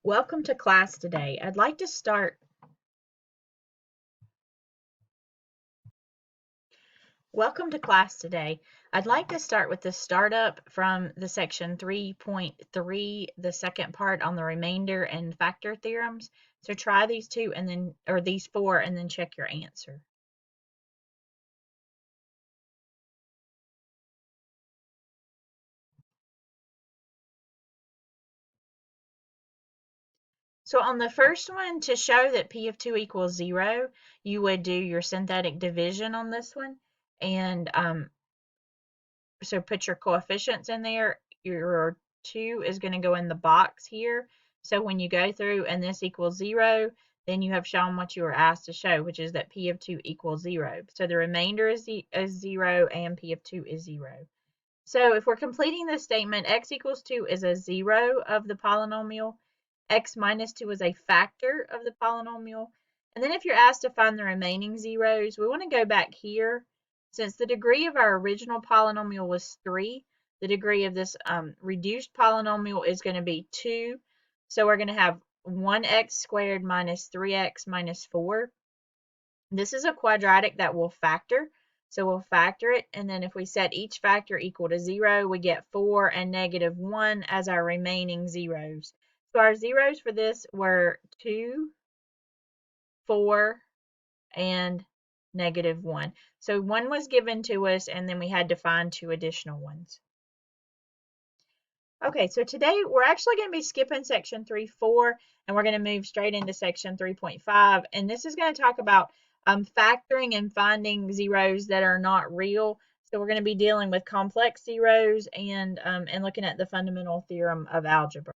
Welcome to class today. I'd like to start with the startup from the section 3.3, the second part on the remainder and factor theorems. So try these these four and then check your answer. So on the first one, to show that P of 2 equals 0, you would do your synthetic division on this one. And so put your coefficients in there. Your 2 is going to go in the box here. So when you go through and this equals 0, then you have shown what you were asked to show, which is that P of 2 equals 0. So the remainder is 0 and P of 2 is 0. So if we're completing this statement, x equals 2 is a 0 of the polynomial. X minus 2 is a factor of the polynomial. And then if you're asked to find the remaining zeros, we want to go back here. Since the degree of our original polynomial was 3, the degree of this reduced polynomial is going to be 2. So we're going to have 1x squared minus 3x minus 4. This is a quadratic that will factor. So we'll factor it, and then if we set each factor equal to 0, we get 4 and negative 1 as our remaining zeros. So our zeros for this were 2, 4, and negative 1. So 1 was given to us, and then we had to find 2 additional ones. Okay, so today we're actually going to be skipping section 3.4, and we're going to move straight into section 3.5, and this is going to talk about factoring and finding zeros that are not real. So we're going to be dealing with complex zeros and looking at the fundamental theorem of algebra.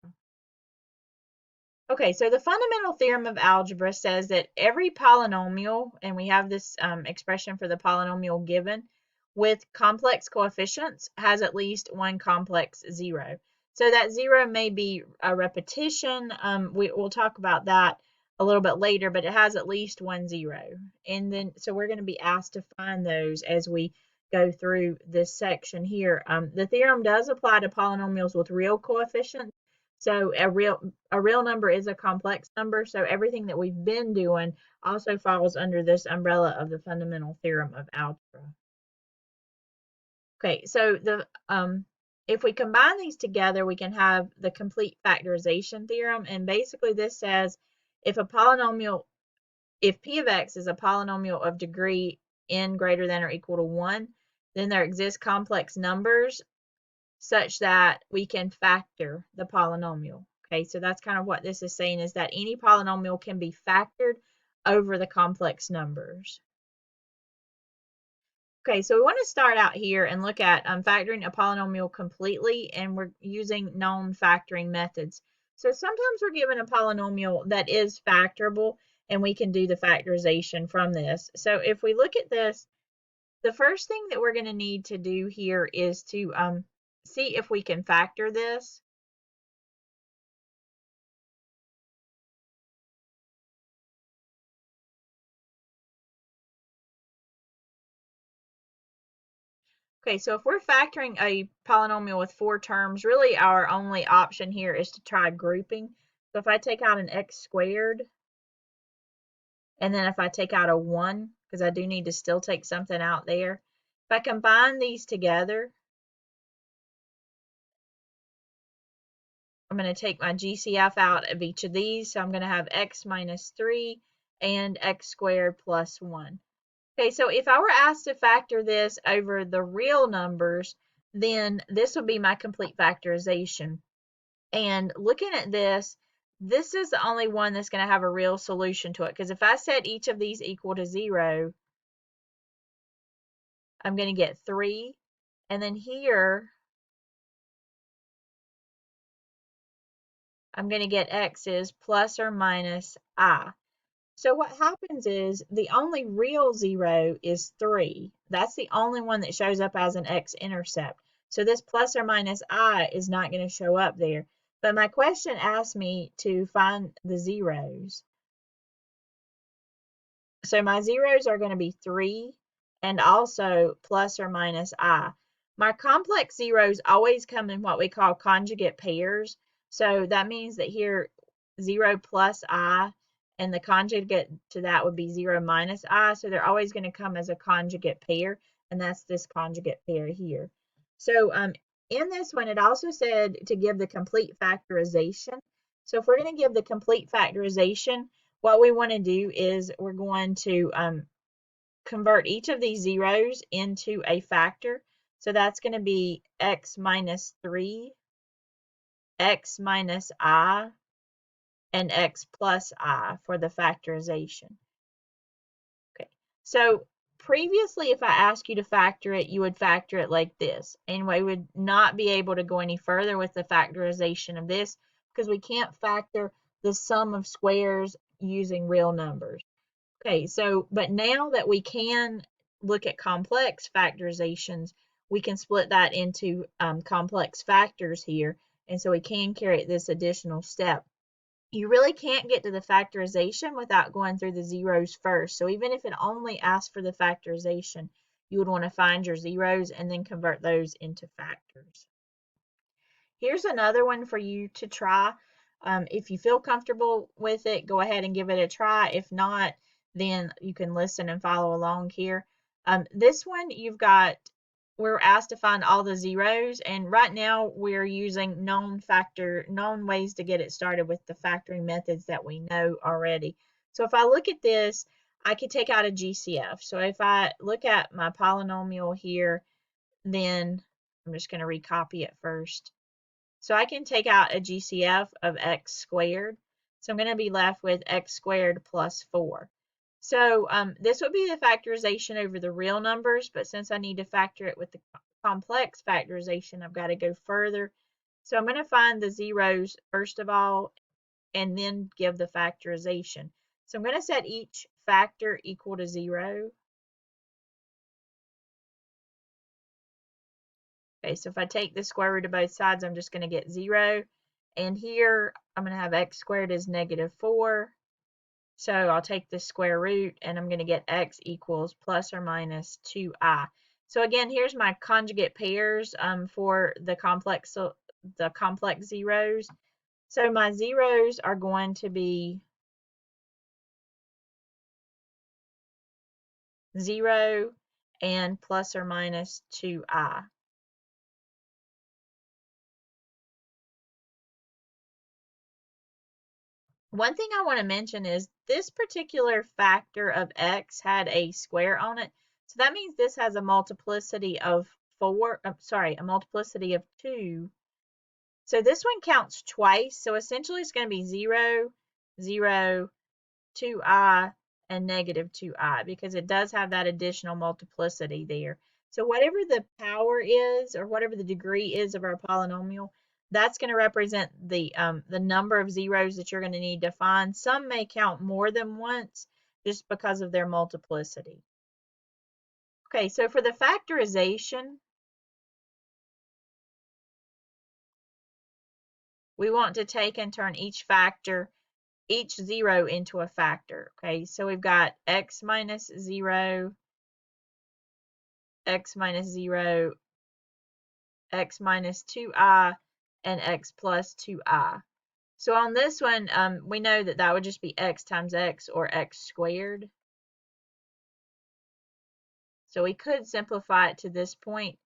Okay, so the fundamental theorem of algebra says that every polynomial, and we have this expression for the polynomial given, with complex coefficients has at least one complex zero. So that zero may be a repetition. We'll talk about that a little bit later, but it has at least one zero. And then, so we're going to be asked to find those as we go through this section here. The theorem does apply to polynomials with real coefficients. So a real number is a complex number. So everything that we've been doing also falls under this umbrella of the fundamental theorem of algebra. Okay, so if we combine these together, we can have the complete factorization theorem. And basically this says if P of x is a polynomial of degree n greater than or equal to 1, then there exist complex numbers such that we can factor the polynomial. Okay, so that's kind of what this is saying, is that any polynomial can be factored over the complex numbers. Okay, so we want to start out here and look at factoring a polynomial completely, and we're using known factoring methods. So sometimes we're given a polynomial that is factorable, and we can do the factorization from this. So if we look at this, the first thing that we're going to need to do here is to see if we can factor this. Okay, so if we're factoring a polynomial with 4 terms, really our only option here is to try grouping. So if I take out an x squared, and then if I take out a 1, because I do need to still take something out there, if I combine these together, I'm going to take my GCF out of each of these. So I'm going to have x minus 3 and x squared plus 1. Okay, so if I were asked to factor this over the real numbers, then this would be my complete factorization. And looking at this, this is the only one that's going to have a real solution to it. Because if I set each of these equal to 0, I'm going to get 3. And then here, I'm going to get x's plus or minus I. So what happens is the only real 0 is 3. That's the only one that shows up as an x-intercept. So this plus or minus I is not going to show up there. But my question asked me to find the zeros. So my zeros are going to be 3 and also plus or minus I. My complex zeros always come in what we call conjugate pairs. So that means that here 0 plus I, and the conjugate to that would be 0 minus I, so they're always going to come as a conjugate pair, and that's this conjugate pair here. So in this one, it also said to give the complete factorization. So if we're going to give the complete factorization, what we want to do is we're going to convert each of these zeros into a factor. So that's going to be x minus 3, x minus I, and x plus I for the factorization. Okay, so previously if I asked you to factor it, you would factor it like this, and we would not be able to go any further with the factorization of this because we can't factor the sum of squares using real numbers. Okay, so but now that we can look at complex factorizations, we can split that into complex factors here, and so we can carry this additional step. You really can't get to the factorization without going through the zeros first. So even if it only asks for the factorization, you would want to find your zeros and then convert those into factors. Here's another one for you to try. If you feel comfortable with it, go ahead and give it a try. If not, then you can listen and follow along here. This one, we're asked to find all the zeros, and right now we're using known ways to get it started with the factoring methods that we know already. So if I look at this, I could take out a GCF. So if I look at my polynomial here, then I'm just going to recopy it first. So I can take out a GCF of x squared. So I'm going to be left with x squared plus 4. So this would be the factorization over the real numbers, but since I need to factor it with the complex factorization, I've got to go further. So I'm going to find the zeros first of all, and then give the factorization. So I'm going to set each factor equal to 0. Okay, so if I take the square root of both sides, I'm just going to get 0. And here, I'm going to have x squared is negative 4. So I'll take the square root, and I'm going to get x equals plus or minus 2i. So again, here's my conjugate pairs for the complex zeros. So my zeros are going to be 0 and plus or minus 2i. One thing I want to mention is this particular factor of x had a square on it. So that means this has a multiplicity of a multiplicity of 2. So this one counts twice. So essentially it's going to be 0, 0, 2i, and negative 2i because it does have that additional multiplicity there. So whatever the power is, or whatever the degree is of our polynomial, that's going to represent the number of zeros that you're going to need to find. Some may count more than once just because of their multiplicity. Okay, so for the factorization, we want to take and turn each zero into a factor. Okay, so we've got x minus 0, x minus 0, x minus 2i, and x plus 2i. So on this one, we know that that would just be x times x, or x squared. So we could simplify it to this point,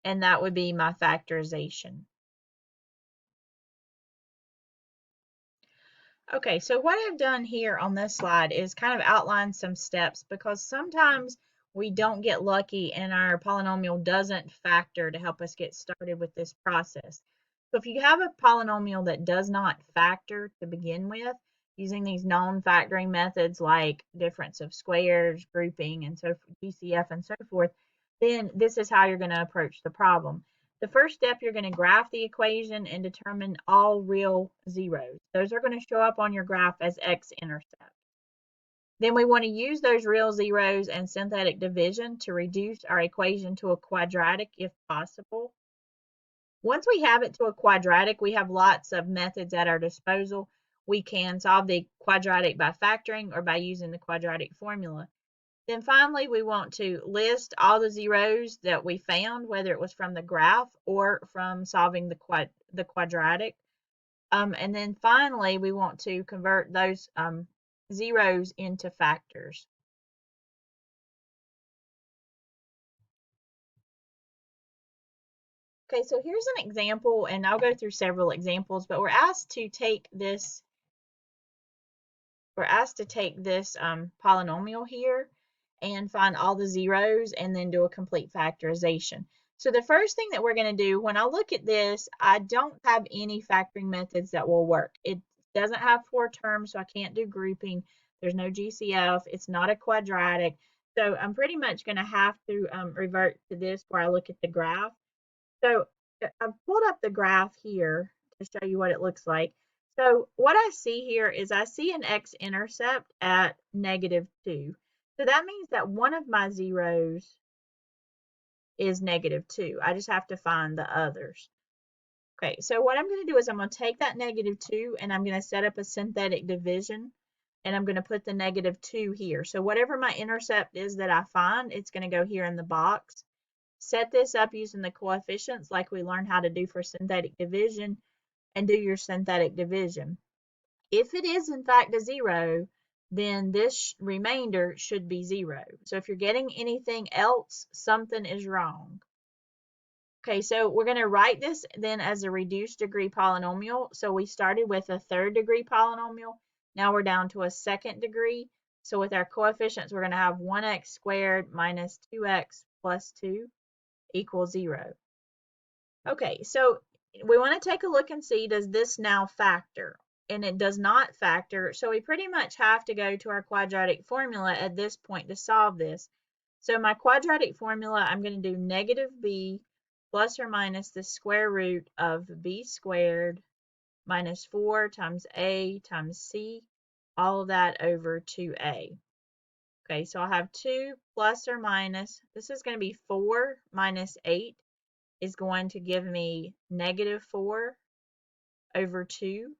and that would be my factorization. Okay, so what I've done here on this slide is kind of outline some steps because sometimes we don't get lucky and our polynomial doesn't factor to help us get started with this process. So if you have a polynomial that does not factor to begin with, using these known factoring methods like difference of squares, grouping, and so GCF and so forth, then this is how you're going to approach the problem. The first step, you're going to graph the equation and determine all real zeros. Those are going to show up on your graph as x-intercept. Then we want to use those real zeros and synthetic division to reduce our equation to a quadratic if possible. Once we have it to a quadratic, we have lots of methods at our disposal. We can solve the quadratic by factoring or by using the quadratic formula. Then finally, we want to list all the zeros that we found, whether it was from the graph or from solving the quadratic. And then finally, we want to convert those zeros into factors. Okay, so here's an example, and I'll go through several examples, but we're asked to take this polynomial here and find all the zeros and then do a complete factorization. So the first thing that we're going to do, when I look at this, I don't have any factoring methods that will work. It doesn't have 4 terms, so I can't do grouping. There's no GCF. It's not a quadratic. So I'm pretty much going to have to revert to this where I look at the graph. So I've pulled up the graph here to show you what it looks like. So what I see here is I see an x-intercept at -2. So that means that one of my zeros is -2. I just have to find the others. Okay, so what I'm going to do is I'm going to take that -2 and I'm going to set up a synthetic division and I'm going to put the -2 here. So whatever my intercept is that I find, it's going to go here in the box. Set this up using the coefficients like we learned how to do for synthetic division and do your synthetic division. If it is in fact a 0, then this remainder should be 0. So if you're getting anything else, something is wrong. Okay, so we're going to write this then as a reduced degree polynomial. So we started with a 3rd degree polynomial. Now we're down to a 2nd degree. So with our coefficients, we're going to have 1x squared minus 2x plus 2 equals 0. Okay, so we want to take a look and see, does this now factor? And it does not factor, so we pretty much have to go to our quadratic formula at this point to solve this. So my quadratic formula, I'm going to do -b plus or minus the square root of b squared minus 4 times a times c, all of that over 2a. Okay, so I'll have 2 plus or minus, this is going to be 4 minus 8 is going to give me -4 over 2.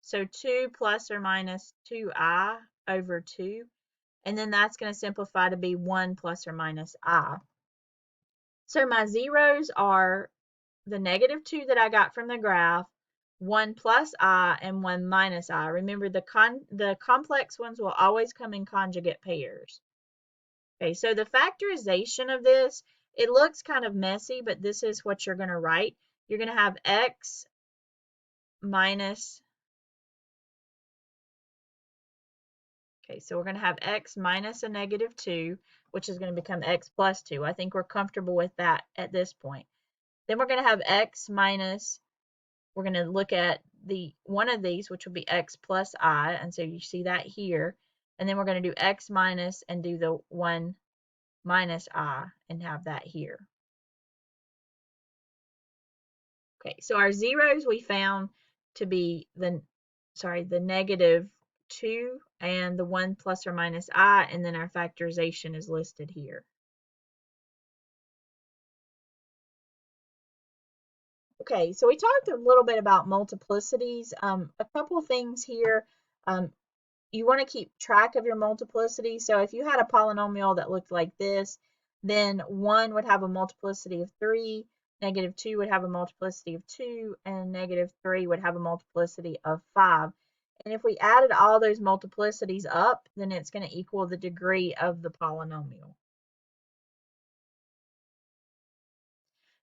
So 2 plus or minus 2i over 2. And then that's going to simplify to be 1 plus or minus I. So my zeros are the -2 that I got from the graph, 1 plus I, and 1 minus I. Remember, the complex ones will always come in conjugate pairs. Okay, so the factorization of this, it looks kind of messy, but this is what you're going to write. You're going to have x minus, okay, so we're going to have x minus a -2, which is going to become x plus 2. I think we're comfortable with that at this point. Then we're going to have x minus, we're going to look at the one of these, which will be x plus I, and so you see that here. And then we're going to do x minus and do the 1 minus I and have that here. Okay, so our zeros we found to be the -2 and the 1 plus or minus I, and then our factorization is listed here. Okay, so we talked a little bit about multiplicities. A couple things here. You want to keep track of your multiplicity. So if you had a polynomial that looked like this, then 1 would have a multiplicity of 3, -2 would have a multiplicity of 2, and -3 would have a multiplicity of 5. And if we added all those multiplicities up, then it's going to equal the degree of the polynomial.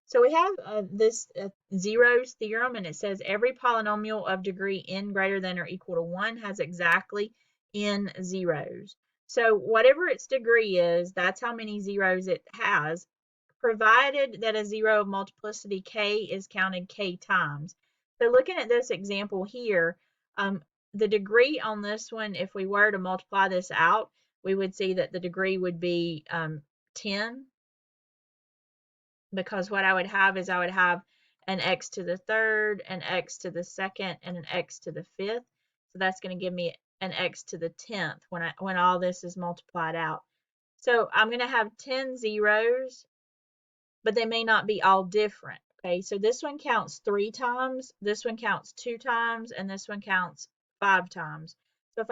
So we have this zeros theorem, and it says every polynomial of degree n greater than or equal to 1 has exactly n zeros. So whatever its degree is, that's how many zeros it has, provided that a zero of multiplicity k is counted k times. So looking at this example here, the degree on this one, if we were to multiply this out, we would see that the degree would be 10. Because what I would have is I would have an x to the 3rd, an x to the 2nd, and an x to the 5th. So that's going to give me an x to the 10th when all this is multiplied out. So I'm going to have 10 zeros, but they may not be all different. Okay, so this one counts 3 times, this one counts 2 times, and this one counts 5 times. So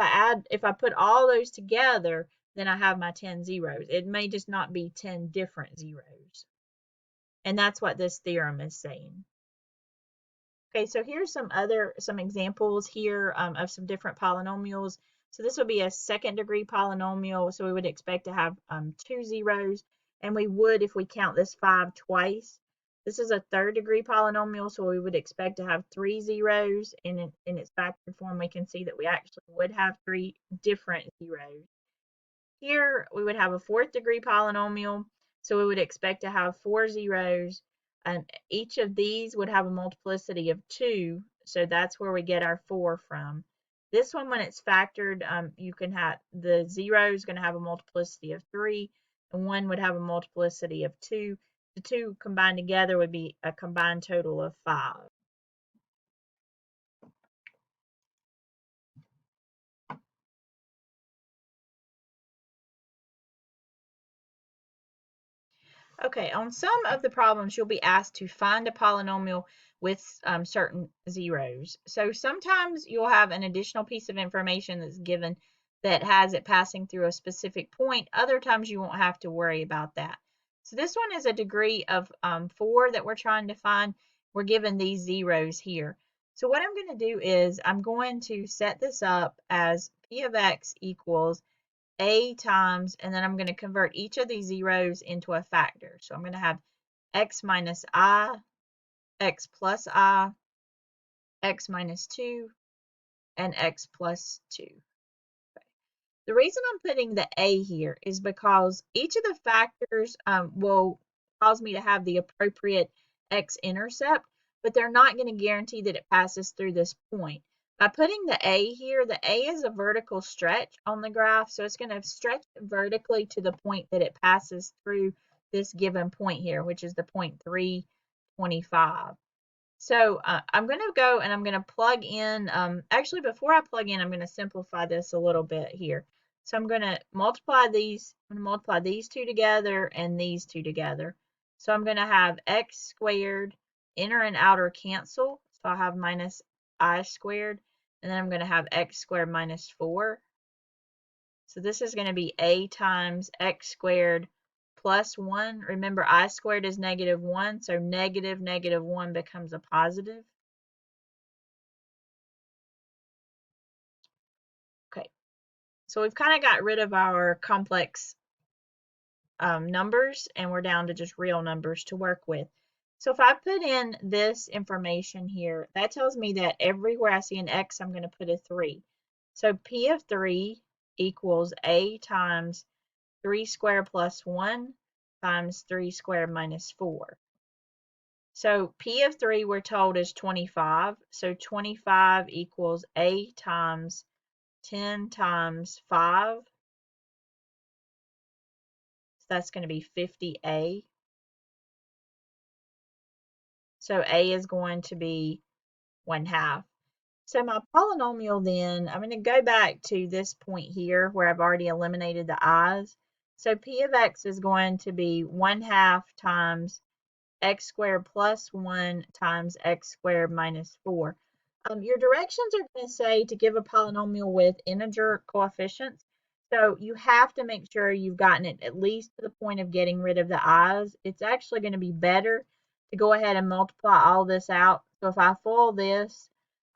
if I put all those together, then I have my 10 zeros. It may just not be 10 different zeros. And that's what this theorem is saying. Okay, so here's some examples here of some different polynomials. So this would be a second degree polynomial, so we would expect to have 2 zeros, and we would if we count this 5 twice. This is a third degree polynomial, so we would expect to have 3 zeros, and in its factored form we can see that we actually would have 3 different zeros. Here we would have a fourth degree polynomial, so we would expect to have 4 zeros, and each of these would have a multiplicity of 2, so that's where we get our 4 from. This one, when it's factored, you can have the 0 is going to have a multiplicity of 3, and 1 would have a multiplicity of 2. The 2 combined together would be a combined total of 5. Okay, on some of the problems, you'll be asked to find a polynomial with certain zeros. So sometimes you'll have an additional piece of information that's given that has it passing through a specific point. Other times you won't have to worry about that. So this one is a degree of 4 that we're trying to find. We're given these zeros here. So what I'm going to do is I'm going to set this up as p of x equals a times, and then I'm going to convert each of these zeros into a factor. So I'm going to have x minus I, x plus I, x minus 2, and x plus 2. The reason I'm putting the a here is because each of the factors will cause me to have the appropriate x-intercept, but they're not going to guarantee that it passes through this point. By putting the a here, the a is a vertical stretch on the graph, so it's going to stretch vertically to the point that it passes through this given point here, which is the point 325. So I'm going to go and I'm going to plug in, actually before I plug in, I'm going to simplify this a little bit here. So I'm going to multiply these two together and these two together. So I'm going to have x squared, inner and outer cancel. So I'll have minus I squared, and then I'm going to have x squared minus 4. So this is going to be a times x squared plus 1. Remember, I squared is negative 1, so negative 1 becomes a positive. Okay, so we've kind of got rid of our complex numbers, and we're down to just real numbers to work with. So if I put in this information here, that tells me that everywhere I see an x, I'm going to put a 3. So p of 3 equals a times 3 squared plus 1 times 3 squared minus 4. So p of 3 we're told is 25. So 25 equals a times 10 times 5. So that's going to be 50a. So a is going to be 1/2. So my polynomial then, I'm going to go back to this point here where I've already eliminated the i's. So p of x is going to be 1/2 times x squared plus 1 times x squared minus 4. Your directions are going to say to give a polynomial with integer coefficients. So you have to make sure you've gotten it at least to the point of getting rid of the i's. It's actually going to be better to go ahead and multiply all this out. So if I FOIL this,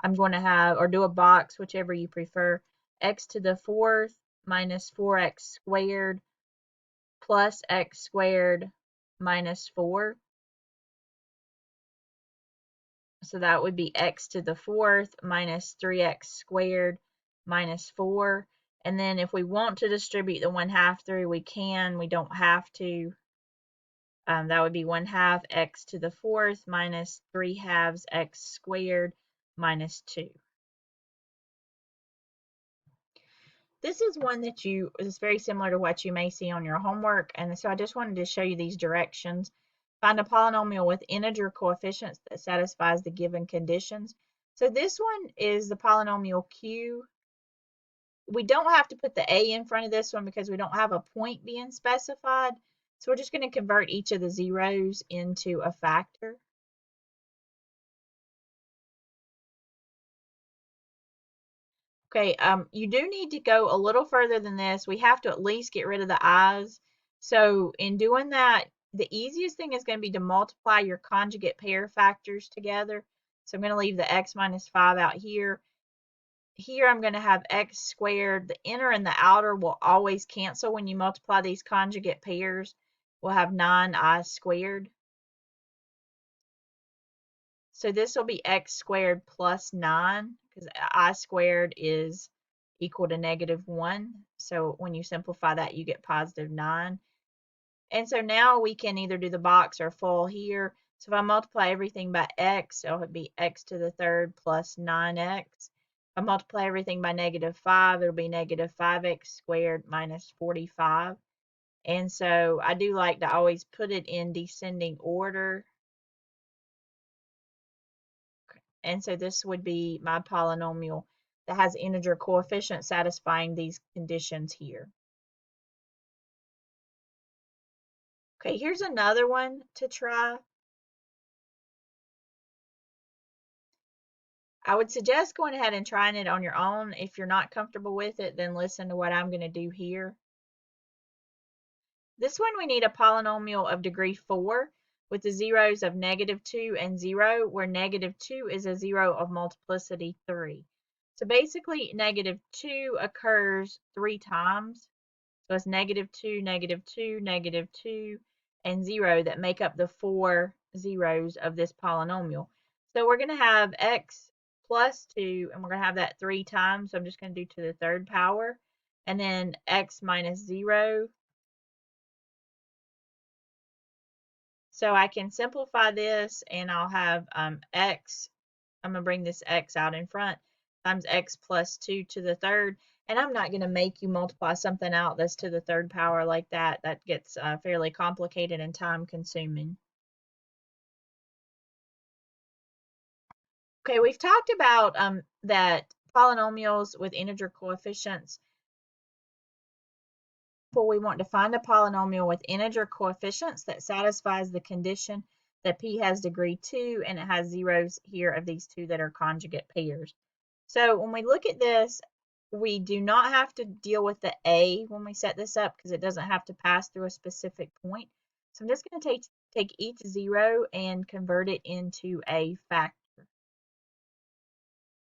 I'm going to have, or do a box, whichever you prefer, x to the 4th minus 4x squared plus x squared minus 4. So that would be x to the 4th minus 3x squared minus 4. And then if we want to distribute the 1/2 through, we can. We don't have to. That would be 1/2 x to the 4th minus 3/2 x squared minus 2. This is one that is very similar to what you may see on your homework. And so I just wanted to show you these directions. Find a polynomial with integer coefficients that satisfies the given conditions. So this one is the polynomial q. We don't have to put the a in front of this one because we don't have a point being specified. So we're just going to convert each of the zeros into a factor. Okay, you do need to go a little further than this. We have to at least get rid of the i's. So in doing that, the easiest thing is going to be to multiply your conjugate pair factors together. So I'm going to leave the x minus 5 out here. Here I'm going to have x squared. The inner and the outer will always cancel when you multiply these conjugate pairs. We'll have 9i squared. So this will be x squared plus 9 because I squared is equal to -1. So when you simplify that, you get positive 9. And so now we can either do the box or full here. So if I multiply everything by x, it'll be x to the third plus 9x. If I multiply everything by -5, it'll be -5x squared minus 45. And so I do like to always put it in descending order. And so this would be my polynomial that has integer coefficients satisfying these conditions here. Okay, here's another one to try. I would suggest going ahead and trying it on your own. If you're not comfortable with it, then listen to what I'm going to do here. This one we need a polynomial of degree 4 with the zeros of -2 and 0, where -2 is a zero of multiplicity 3. So basically -2 occurs 3 times. So it's -2, -2, -2, and 0 that make up the 4 zeros of this polynomial. So we're going to have x plus 2, and we're going to have that 3 times. So I'm just going to do to the third power. And then x minus 0. So I can simplify this, and I'll have x. I'm going to bring this x out in front times x plus 2 to the third. And I'm not going to make you multiply something out that's to the third power like that. That gets fairly complicated and time consuming. Okay, we've talked about that polynomials with integer coefficients. We want to find a polynomial with integer coefficients that satisfies the condition that p has degree 2 and it has zeros here of these two that are conjugate pairs. So when we look at this, we do not have to deal with the a when we set this up because it doesn't have to pass through a specific point. So I'm just going to take each zero and convert it into a factor.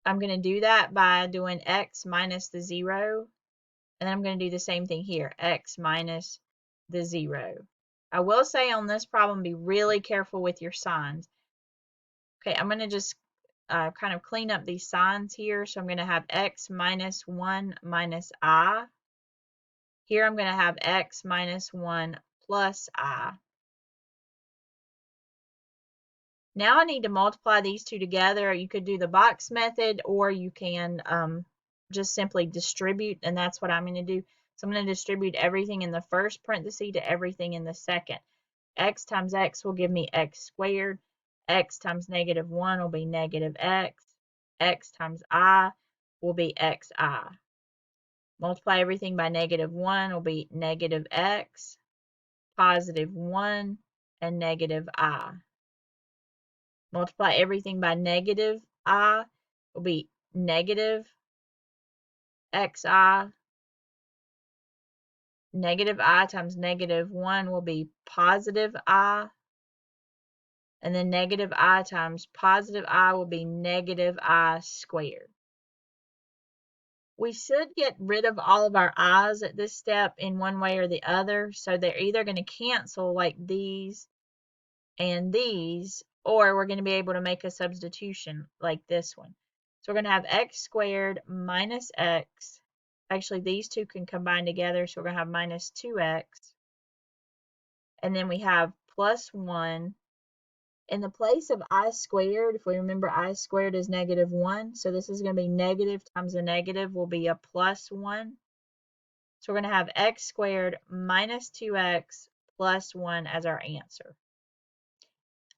I'm going to do that by doing x minus the 0. And then I'm going to do the same thing here, x minus the 0. I will say on this problem, be really careful with your signs. Okay, I'm going to just kind of clean up these signs here. So I'm going to have x minus 1 minus I. Here I'm going to have x minus 1 plus I. Now I need to multiply these two together. You could do the box method, or you can just simply distribute, and that's what I'm going to do. So I'm going to distribute everything in the first parenthesis to everything in the second. X times x will give me x squared. X times -1 will be -x. X times I will be xi. Multiply everything by -1 will be -x, +1, and -I. Multiply everything by -I will be -xi. -I times -1 will be +I. And then -I times +I will be -I squared. We should get rid of all of our i's at this step in one way or the other. So they're either going to cancel like these and these, or we're going to be able to make a substitution like this one. So we're going to have x squared minus x. Actually, these two can combine together, so we're going to have minus 2x. And then we have plus 1. In the place of I squared, if we remember I squared is -1, so this is going to be negative times a negative will be a +1. So we're going to have x squared minus 2x plus 1 as our answer.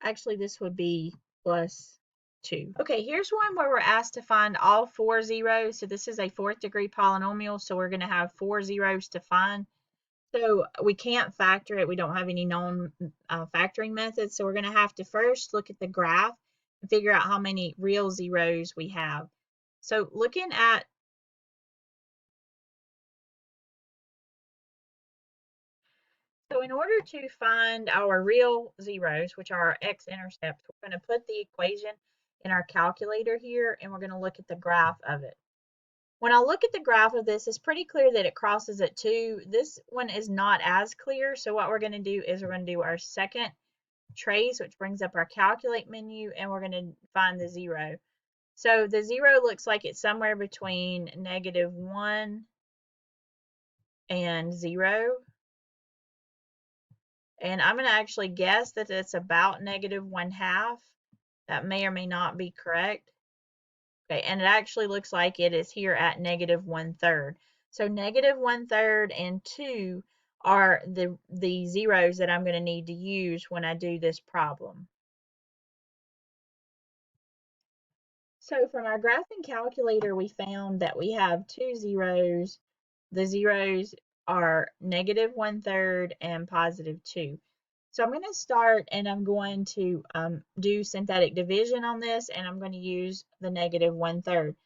Actually, this would be plus 2. Okay, here's one where we're asked to find all 4 zeros. So this is a 4th degree polynomial, so we're going to have 4 zeros to find. So we can't factor it. We don't have any known factoring methods. So we're going to have to first look at the graph and figure out how many real zeros we have. So looking at So in order to find our real zeros, which are our x-intercepts, we're going to put the equation in our calculator here, and we're going to look at the graph of it. When I look at the graph of this, it's pretty clear that it crosses at 2. This one is not as clear, so what we're going to do is we're going to do our second trace, which brings up our calculate menu, and we're going to find the 0. So the 0 looks like it's somewhere between -1 and 0. And I'm going to actually guess that it's about -1/2. That may or may not be correct. Okay, and it actually looks like it is here at -1/3. So -1/3 and 2 are the zeros that I'm going to need to use when I do this problem. So from our graphing calculator, we found that we have 2 zeros. The zeros are -1/3 and +2. So I'm going to start and I'm going to do synthetic division on this, and I'm going to use the -1/3.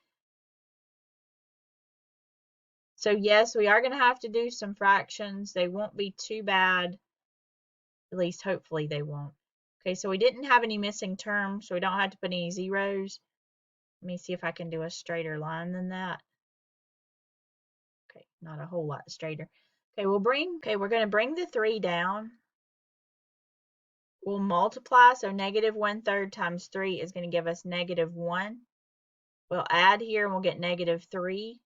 So yes, we are going to have to do some fractions. They won't be too bad. At least hopefully they won't. Okay, so we didn't have any missing terms, so we don't have to put any zeros. Let me see if I can do a straighter line than that. Okay, not a whole lot straighter. Okay, we're going to bring the 3 down. We'll multiply, so -1/3 times 3 is going to give us -1. We'll add here and we'll get -3.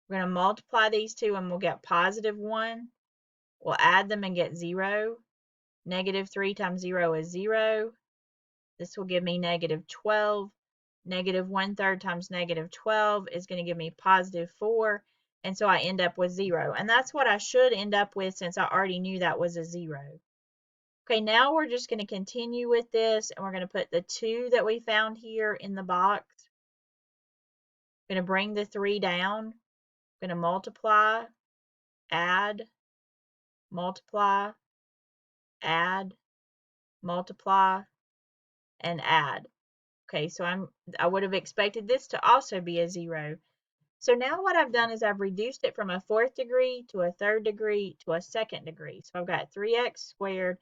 We're going to multiply these two and we'll get +1. We'll add them and get 0. -3 times 0 is 0. This will give me -12. -1/3 times -12 is going to give me +4. And so I end up with 0. And that's what I should end up with since I already knew that was a 0. Okay, now we're just going to continue with this, and we're going to put the 2 that we found here in the box. I'm going to bring the 3 down. I'm going to multiply, add, multiply, add, multiply, and add. Okay, so I would have expected this to also be a 0. So now what I've done is I've reduced it from a 4th degree to a 3rd degree to a 2nd degree. So I've got 3x squared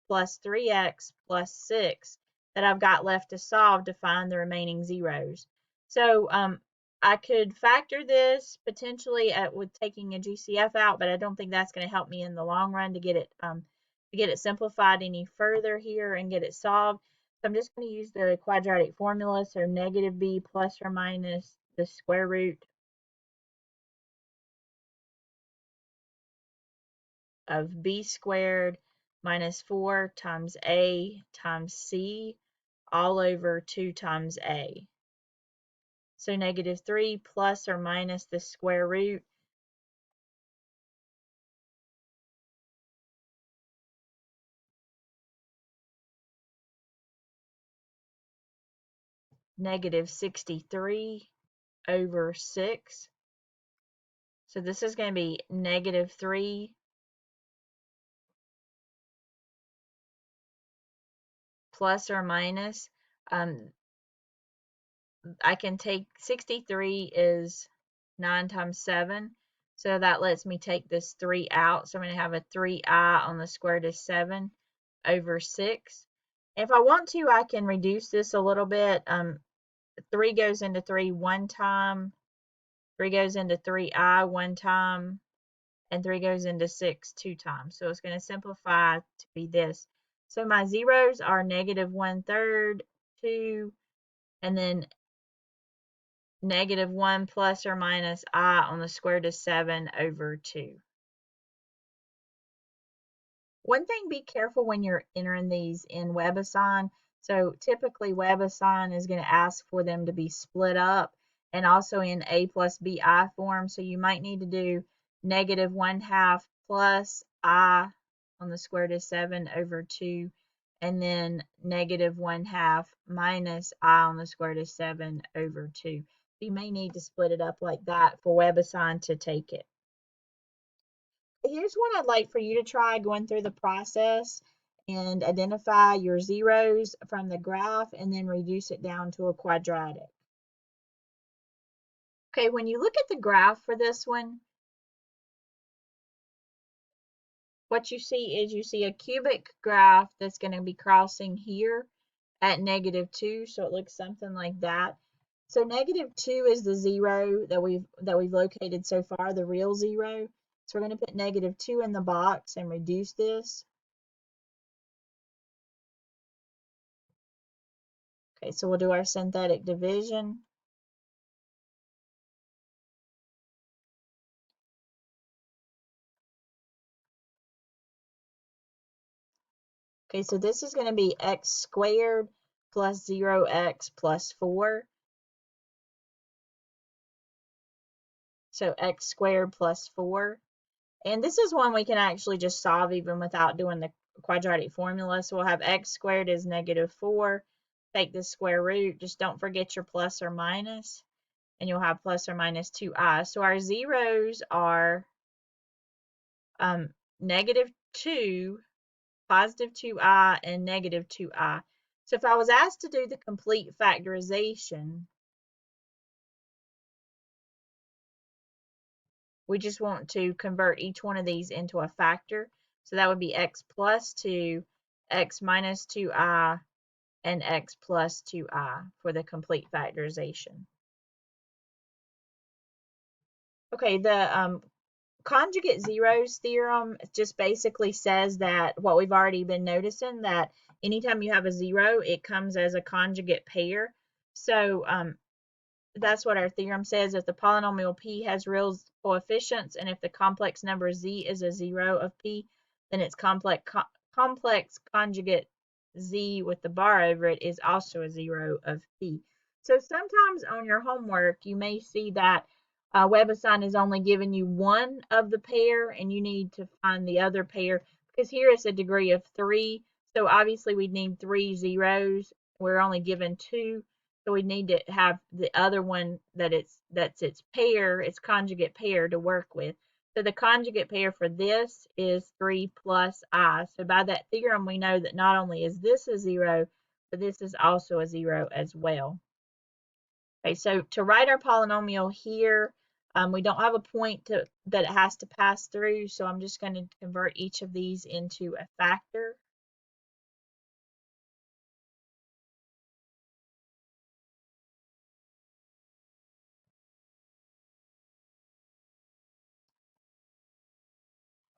plus 3x plus 6 that I've got left to solve to find the remaining zeros. So I could factor this potentially with taking a GCF out, but I don't think that's going to help me in the long run to get it simplified any further here and get it solved. So I'm just going to use the quadratic formula, so -b plus or minus the square root of b squared minus 4 times a times c all over 2 times a. So -3 plus or minus the square root -63 over 6. So this is going to be -3 plus or minus. I can take 63 is 9 times 7. So that lets me take this 3 out. So I'm going to have a 3i on the square root of 7 over 6. If I want to, I can reduce this a little bit. 3 goes into 3 one time. 3 goes into 3i one time. And 3 goes into 6 two times. So it's going to simplify to be this. So my zeros are -1/3, 2, and then -1 plus or minus I on the square root of 7 over 2. One thing, be careful when you're entering these in WebAssign. So typically WebAssign is going to ask for them to be split up and also in A plus BI form. So you might need to do -1/2 plus I on the square root of 7 over 2, and then -1/2 minus I on the square root of 7 over 2. You may need to split it up like that for WebAssign to take it. Here's one I'd like for you to try going through the process and identify your zeros from the graph and then reduce it down to a quadratic. Okay, when you look at the graph for this one, what you see is you see a cubic graph that's going to be crossing here. at -2, so it looks something like that. So -2 is the zero that we've located so far, the real zero. So we're going to put -2 in the box and reduce this. Okay, so we'll do our synthetic division. Okay, so this is going to be x squared plus 0x plus 4. So x squared plus 4. And this is one we can actually just solve even without doing the quadratic formula. So we'll have x squared is -4. Take the square root. Just don't forget your plus or minus. And you'll have plus or minus 2i. So our zeros are -2, positive 2i, and -2i. So if I was asked to do the complete factorization, we just want to convert each one of these into a factor. So that would be x plus 2, x minus 2i, and x plus 2i for the complete factorization. Okay, the conjugate zeros theorem just basically says that what we've already been noticing, that anytime you have a zero, it comes as a conjugate pair. So that's what our theorem says. If the polynomial p has real coefficients, and if the complex number z is a zero of p, then its complex conjugate z with the bar over it is also a zero of p. So sometimes on your homework, you may see that WebAssign is only giving you one of the pair, and you need to find the other pair, because here it's a degree of 3. So obviously we need 3 zeros. We're only given 2. So we need to have the other one that's its pair, its conjugate pair to work with. So the conjugate pair for this is 3 plus I. So by that theorem, we know that not only is this a zero, but this is also a zero as well. Okay, so to write our polynomial here, we don't have a point that it has to pass through, so I'm just going to convert each of these into a factor.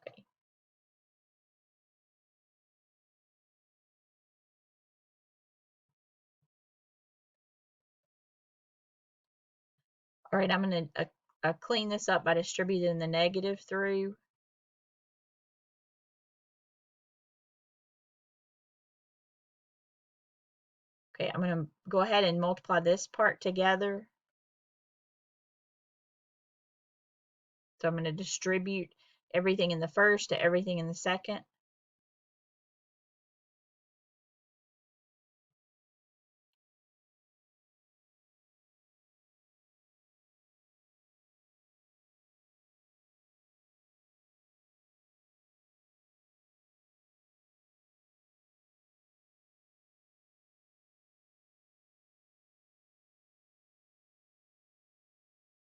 Okay. All right, I'm going to clean this up by distributing the negative through. Okay, I'm going to go ahead and multiply this part together. So I'm going to distribute everything in the first to everything in the second.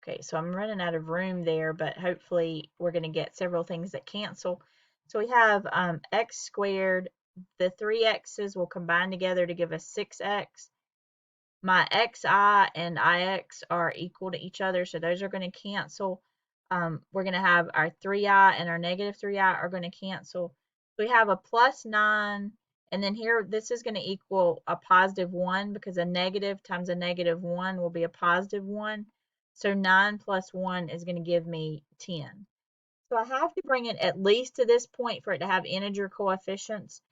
Okay, so I'm running out of room there, but hopefully we're going to get several things that cancel. So we have x squared. The 3x's will combine together to give us 6x. My xi and ix are equal to each other, so those are going to cancel. We're going to have our 3i and our -3i are going to cancel. We have a plus 9, and then here this is going to equal a positive 1, because a negative times a -1 will be a positive 1. So 9 plus 1 is going to give me 10. So I have to bring it at least to this point for it to have integer coefficients.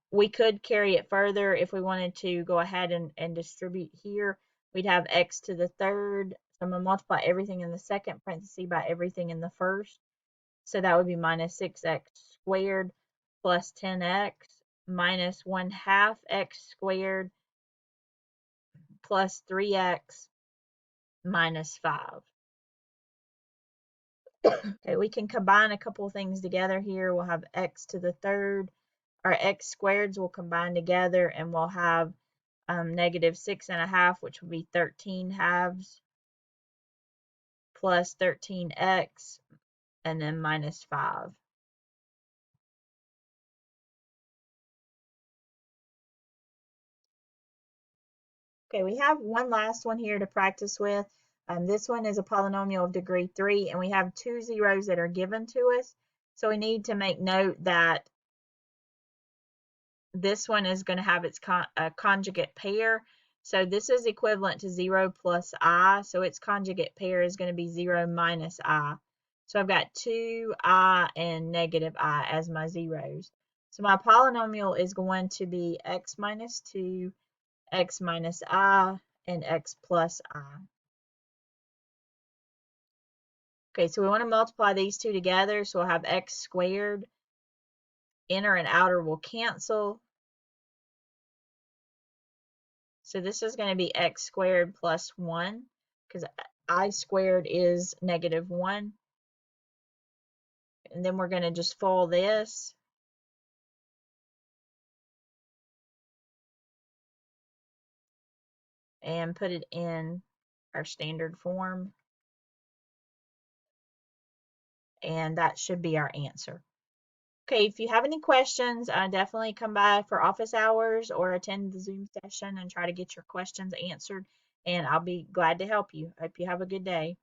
We could carry it further if we wanted to go ahead and distribute here. We'd have x to the third. So I'm going to multiply everything in the second parenthesis by everything in the first. So that would be minus 6x squared plus 10x minus 1/2 x squared plus 3x minus 5. Okay, we can combine a couple of things together here. We'll have x to the third. Our x squareds will combine together, and we'll have -6 1/2, which will be 13 halves, plus 13x, and then minus 5. Okay, we have one last one here to practice with. This one is a polynomial of degree 3, and we have two zeros that are given to us. So we need to make note that this one is going to have its conjugate pair. So this is equivalent to 0 plus I, so its conjugate pair is going to be 0 minus I. So I've got 2I and negative I as my zeros. So my polynomial is going to be x minus 2, x minus I, and x plus I. Okay, so we want to multiply these two together, so we'll have x squared. Inner and outer will cancel. So this is going to be x squared plus 1, because I squared is negative 1. And then we're going to just FOIL this. And put it in our standard form. And that should be our answer. Okay, if you have any questions, definitely come by for office hours or attend the Zoom session and try to get your questions answered. And I'll be glad to help you. Hope you have a good day.